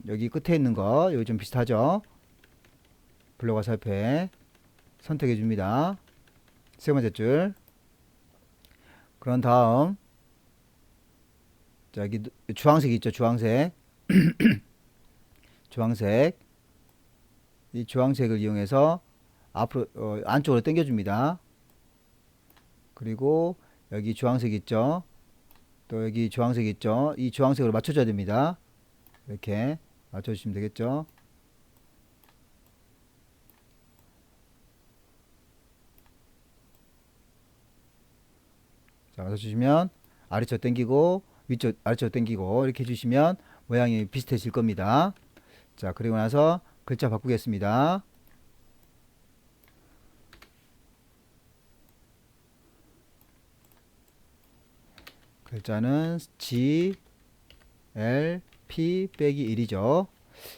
여기 끝에 있는 거 여기 좀 비슷하죠. 블록 화살표에 선택해 줍니다. 세 번째 줄. 그런 다음 자, 여기 주황색 있죠. 주황색 주황색, 이 주황색을 이용해서 앞으로 안쪽으로 당겨 줍니다. 그리고 여기 주황색 있죠. 또 여기 주황색 있죠. 이 주황색으로 맞춰줘야 됩니다. 이렇게 맞춰주시면 되겠죠. 자, 맞춰주시면 아래쪽 당기고 위쪽 아래쪽 당기고 이렇게 해주시면 모양이 비슷해질 겁니다. 자, 그리고 나서 글자 바꾸겠습니다. 글자는 G, L, P 빼기 1이죠.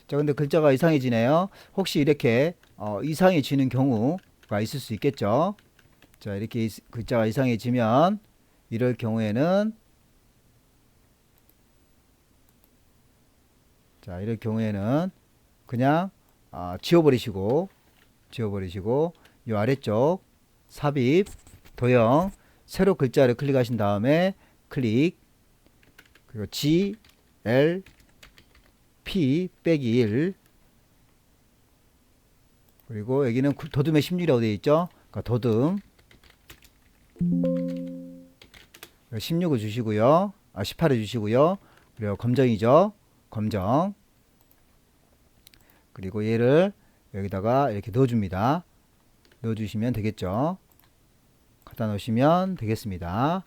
자, 근데 글자가 이상해지네요. 혹시 이렇게 이상해지는 경우가 있을 수 있겠죠. 자, 이렇게 글자가 이상해지면 이럴 경우에는 그냥 지워버리시고 이 아래쪽 삽입 도형 세로 글자를 클릭하신 다음에 클릭 그리고 G, L, P 빼기 1 그리고 여기는 도둠의 16이라고 되어 있죠. 그러니까 도둠 16을 주시고요. 18을 주시고요. 그리고 검정이죠. 검정. 그리고 얘를 여기다가 이렇게 넣어줍니다. 넣어주시면 되겠죠. 갖다 놓으시면 되겠습니다.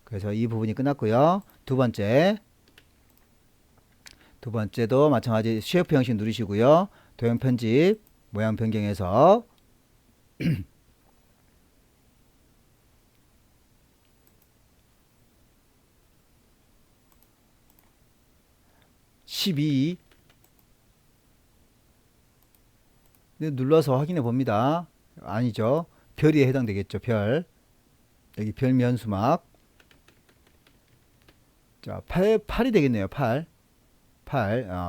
그래서 이 부분이 끝났고요. 두 번째도 마찬가지 쉐이프 형식 누르시고요. 도형 편집, 모양 변경해서 12 눌러서 확인해 봅니다. 아니죠. 별이 해당되겠죠. 별. 여기 별 면수막. 자, 8이 되겠네요. 8.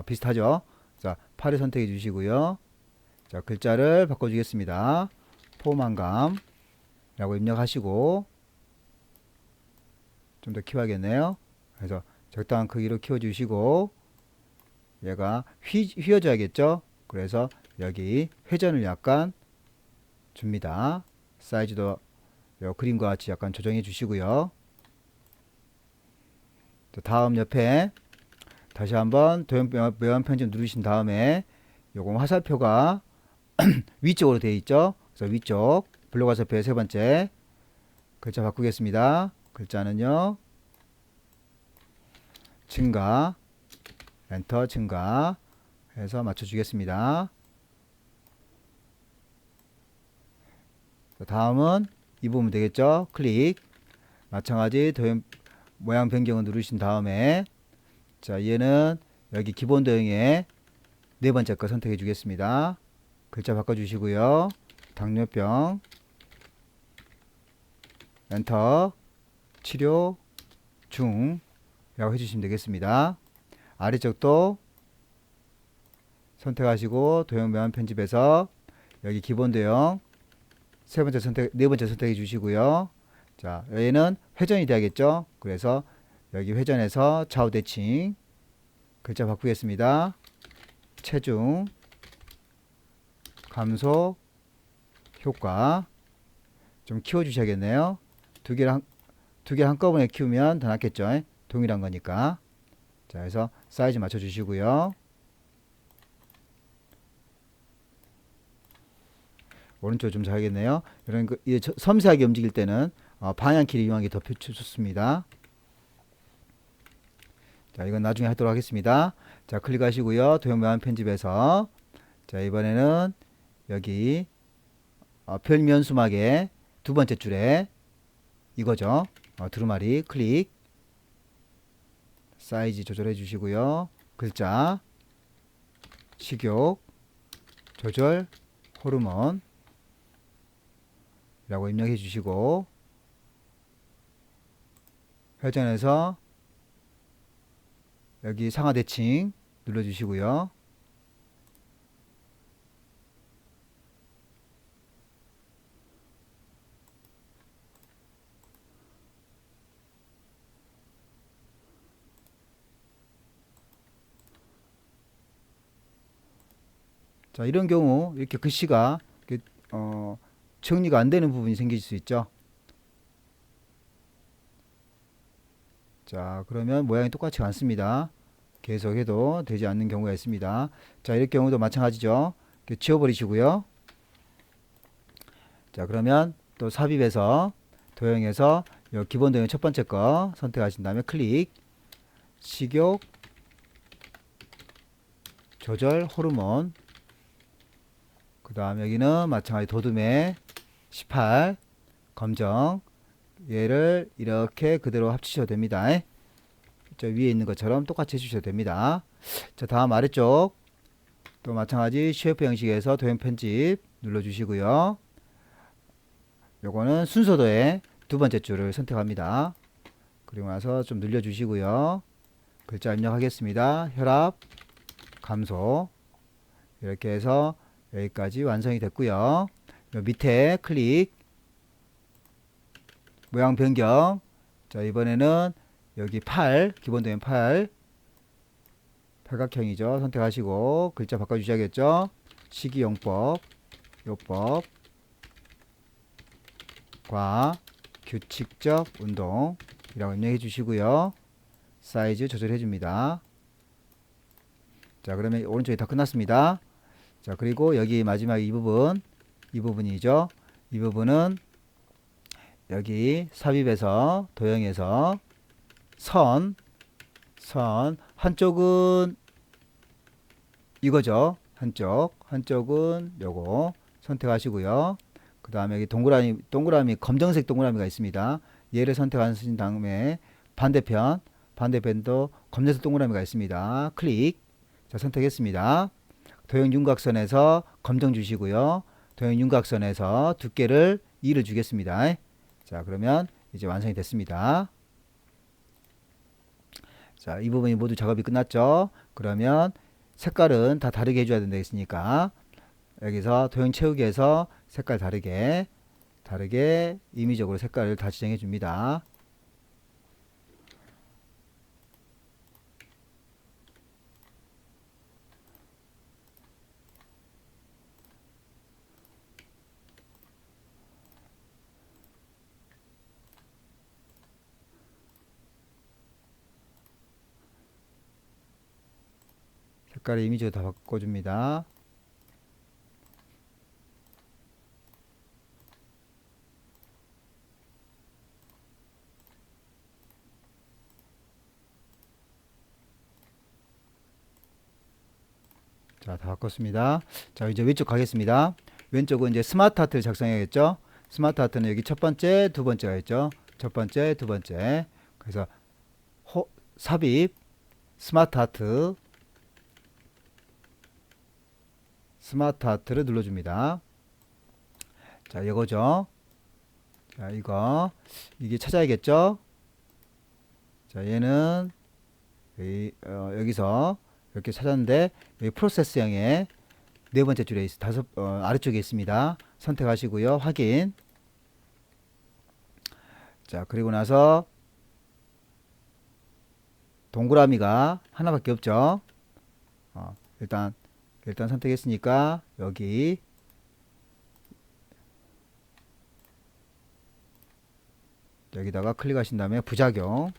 비슷하죠. 자, 8을 선택해 주시고요. 자, 글자를 바꿔 주겠습니다. 포만감 라고 입력하시고 좀 더 키워야겠네요. 그래서 적당한 크기로 키워 주시고 얘가 휘어져야겠죠. 그래서 여기 회전을 약간 줍니다. 사이즈도 그림과 같이 약간 조정해 주시고요. 다음 옆에 다시 한번 도형 모양 편집 누르신 다음에 요거 화살표가 위쪽으로 되어 있죠. 그래서 위쪽 블록 화살표의 세 번째 글자 바꾸겠습니다. 글자는요 증가 엔터 증가 해서 맞춰 주겠습니다. 다음은 이 부분 되겠죠. 클릭 마찬가지 도형 모양 변경을 누르신 다음에 자, 얘는 여기 기본 도형의 네 번째 거 선택해 주겠습니다. 글자 바꿔 주시고요. 당뇨병 엔터. 치료 중 라고 해주시면 되겠습니다. 아래쪽도 선택하시고 도형 명암 편집에서 여기 기본 도형 네 번째 선택해 주시고요. 자, 얘는 회전이 돼야겠죠. 그래서 여기 회전해서 좌우 대칭 글자 바꾸겠습니다. 체중 감소 효과 좀 키워 주셔야겠네요. 두 개 한꺼번에 키우면 더 낫겠죠. 동일한 거니까. 자, 그래서 사이즈 맞춰 주시고요. 오른쪽 좀 잘하겠네요. 이런 거 섬세하게 움직일 때는 방향키를 이용하는 게 더 좋습니다. 자, 이건 나중에 하도록 하겠습니다. 자, 클릭하시고요. 도형 모양 편집에서 자, 이번에는 여기 별면수막의 두 번째 줄에 이거죠. 두루마리 클릭. 사이즈 조절해 주시고요. 글자 식욕 조절 호르몬 라고 입력해 주시고 회전해서 여기 상하 대칭 눌러 주시고요. 자, 이런 경우 이렇게 글씨가 정리가 안 되는 부분이 생길 수 있죠. 자, 그러면 모양이 똑같지 않습니다. 계속해도 되지 않는 경우가 있습니다. 자, 이럴 경우도 마찬가지죠. 지워버리시고요. 자, 그러면 또 삽입해서 도형에서 요 기본 도형 첫 번째 거 선택하신 다음에 클릭 식욕 조절 호르몬 그 다음 여기는 마찬가지 도둠의 18 검정 얘를 이렇게 그대로 합치셔도 됩니다. 저 위에 있는 것처럼 똑같이 해주셔도 됩니다. 자, 다음 아래쪽 또 마찬가지 쉐이프 형식에서 도형 편집 눌러주시고요. 요거는 순서도의 두 번째 줄을 선택합니다. 그리고 나서 좀 늘려주시고요. 글자 입력하겠습니다. 혈압 감소 이렇게 해서 여기까지 완성이 됐고요. 요 밑에 클릭 모양 변경. 자, 이번에는 여기 기본 도형 팔각형이죠. 선택하시고 글자 바꿔주셔야겠죠. 식이용법 요법과 규칙적 운동이라고 입력해 주시고요. 사이즈 조절해 줍니다. 자, 그러면 오른쪽이 다 끝났습니다. 자, 그리고 여기 마지막 이 부분이죠. 이 부분은 여기 삽입에서 도형에서 선 한쪽은 이거죠. 한쪽은 요거 선택하시고요. 그 다음에 여기 동그라미 검정색 동그라미가 있습니다. 얘를 선택하신 다음에 반대편도 검정색 동그라미가 있습니다. 클릭. 자, 선택했습니다. 도형 윤곽선에서 검정 주시고요. 도형 윤곽선에서 두께를 2를 주겠습니다. 자, 그러면 이제 완성이 됐습니다. 자, 이 부분이 모두 작업이 끝났죠. 그러면 색깔은 다 다르게 해줘야 된다 했으니까 여기서 도형 채우기에서 색깔 다르게 임의적으로 색깔을 다 지정해 줍니다. 색깔을 이미지로 다 바꿔줍니다. 자, 다 바꿨습니다. 자, 이제 왼쪽 가겠습니다. 왼쪽은 이제 스마트 하트를 작성해야겠죠. 스마트 하트는 여기 첫 번째, 두 번째가 있죠. 첫 번째, 두 번째. 그래서 삽입 스마트 하트를 눌러줍니다. 자, 이거죠. 자, 이게 찾아야겠죠? 자, 얘는 여기서 이렇게 찾았는데 여기 프로세스형에 네 번째 줄에 아래쪽에 있습니다. 선택하시고요. 확인. 자, 그리고 나서 동그라미가 하나밖에 없죠. 일단 선택했으니까 여기다가 클릭하신 다음에 부작용,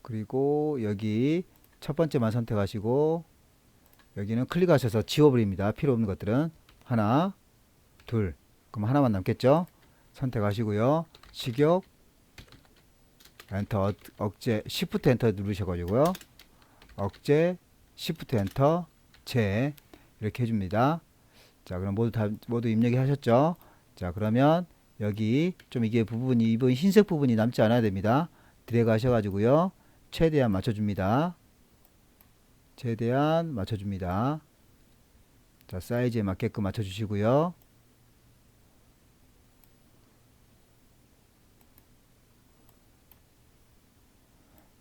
그리고 여기 첫 번째만 선택하시고 여기는 클릭하셔서 지워버립니다. 필요 없는 것들은. 하나, 둘, 그럼 하나만 남겠죠. 선택하시고요. 식욕 엔터, 억제 시프트 엔터 누르셔가지고요. 억제 시프트 엔터 제 이렇게 해줍니다. 자, 그럼 모두 입력이 하셨죠. 자, 그러면 여기 좀 이번 흰색 부분이 남지 않아야 됩니다. 드래그 하셔가지고요. 최대한 맞춰줍니다. 자, 사이즈에 맞게끔 맞춰주시고요.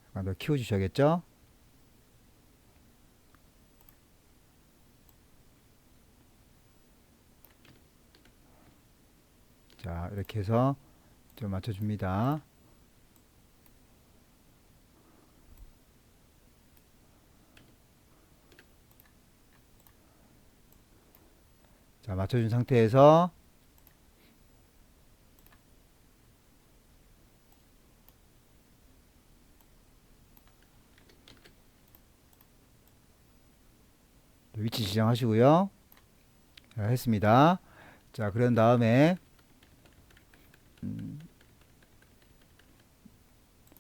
약간 더 키워주셔야겠죠. 자, 이렇게 해서 좀 맞춰줍니다. 자, 맞춰준 상태에서 위치 지정하시고요. 자, 했습니다. 자, 그런 다음에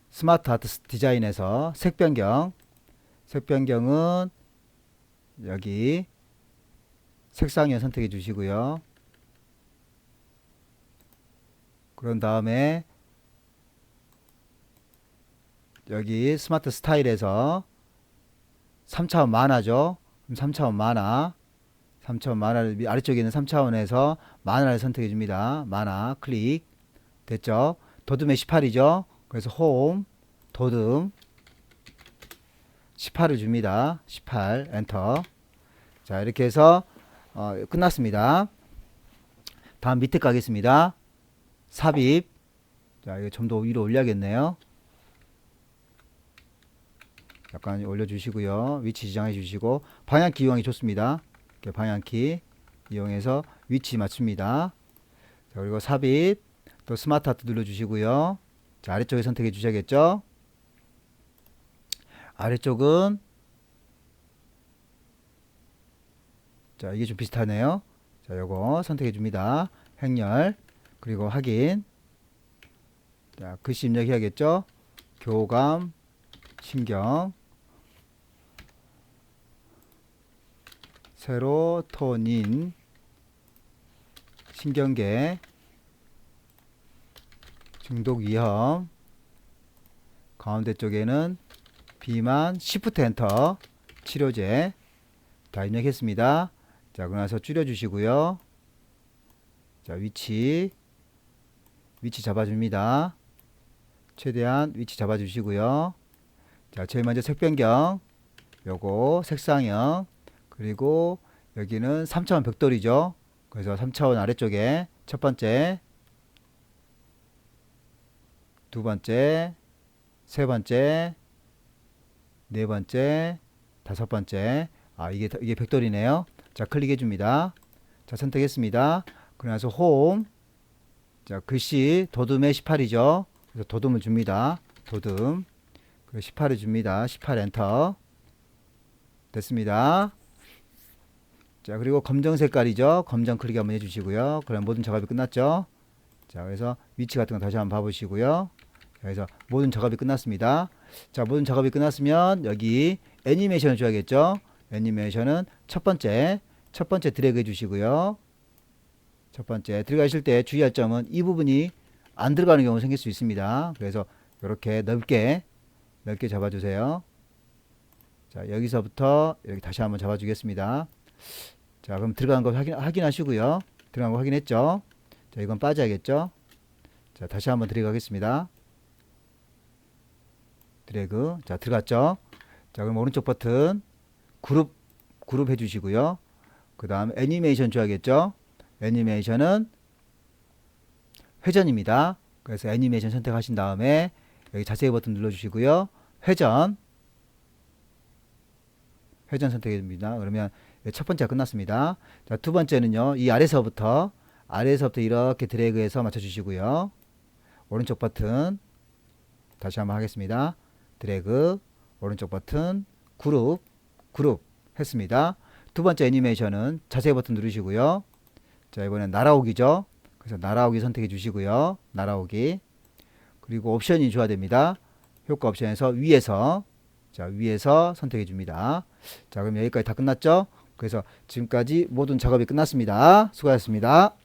스마트 아트 디자인에서 색 변경은 여기 색상형 선택해 주시고요. 그런 다음에 여기 스마트 스타일에서 3차원 만화죠. 그럼 3차원 만화를 아래쪽에 있는 3차원에서 만화를 선택해 줍니다. 만화 클릭 됐죠. 도듬의 18이죠. 그래서 홈 도듬 18을 줍니다. 18 엔터. 자, 이렇게 해서 끝났습니다. 다음 밑에 가겠습니다. 삽입. 자, 이거 좀 더 위로 올려야겠네요. 약간 올려주시고요. 위치 지정해 주시고 방향키 이용이 좋습니다. 이렇게 방향키 이용해서 위치 맞춥니다. 자, 그리고 삽입 또 스마트 하트 눌러주시고요. 자, 아래쪽에 선택해 주셔야겠죠. 아래쪽은 자, 이게 좀 비슷하네요. 자, 요거 선택해 줍니다. 행렬 그리고 확인. 자, 글씨 입력해야겠죠. 교감 신경 세로토닌 신경계 중독 위험 가운데 쪽에는 비만 시프트 엔터 치료제 다 입력했습니다. 자, 그러고 나서 줄여주시고요. 자, 위치 잡아줍니다. 최대한 위치 잡아주시고요. 자, 제일 먼저 색 변경 요거 색상형 그리고 여기는 3차원 벽돌이죠. 그래서 3차원 아래쪽에 첫 번째 두 번째 세 번째 네 번째 다섯 번째 이게 벽돌이네요. 자, 클릭해 줍니다. 자, 선택했습니다. 그러면서 홈 자, 글씨 도둠의 18이죠. 그래서 도둠을 줍니다. 도둠 그리고 18을 줍니다. 18 엔터 됐습니다. 자, 그리고 검정 색깔이죠. 검정 클릭 한번 해주시고요. 그럼 모든 작업이 끝났죠. 자, 그래서 위치 같은 거 다시 한번 봐보시고요. 자, 그래서 모든 작업이 끝났습니다. 자, 모든 작업이 끝났으면 여기 애니메이션을 줘야겠죠. 애니메이션은 첫 번째 드래그 해주시고요. 첫 번째 들어가실 때 주의할 점은 이 부분이 안 들어가는 경우 생길 수 있습니다. 그래서 이렇게 넓게 잡아주세요. 자, 여기서부터 여기 다시 한번 잡아주겠습니다. 자, 그럼 들어간 거 확인하시고요. 들어간 거 확인했죠? 자, 이건 빠져야겠죠? 자, 다시 한번 드래그 하겠습니다. 드래그. 자, 들어갔죠? 자, 그럼 오른쪽 버튼 그룹 해주시고요. 그 다음 애니메이션 줘야겠죠? 애니메이션은 회전입니다. 그래서 애니메이션 선택하신 다음에 여기 자세히 버튼 눌러주시고요. 회전 선택해 줍니다. 그러면 첫 번째가 끝났습니다. 자, 두 번째는요. 이 아래서부터 이렇게 드래그해서 맞춰주시고요. 오른쪽 버튼 다시 한번 하겠습니다. 드래그 오른쪽 버튼 그룹 했습니다. 두 번째 애니메이션은 자세히 버튼 누르시고요. 자, 이번엔 날아오기죠. 그래서 날아오기 선택해 주시고요. 날아오기. 그리고 옵션이 줘야 됩니다. 효과 옵션에서 위에서 선택해 줍니다. 자, 그럼 여기까지 다 끝났죠? 그래서 지금까지 모든 작업이 끝났습니다. 수고하셨습니다.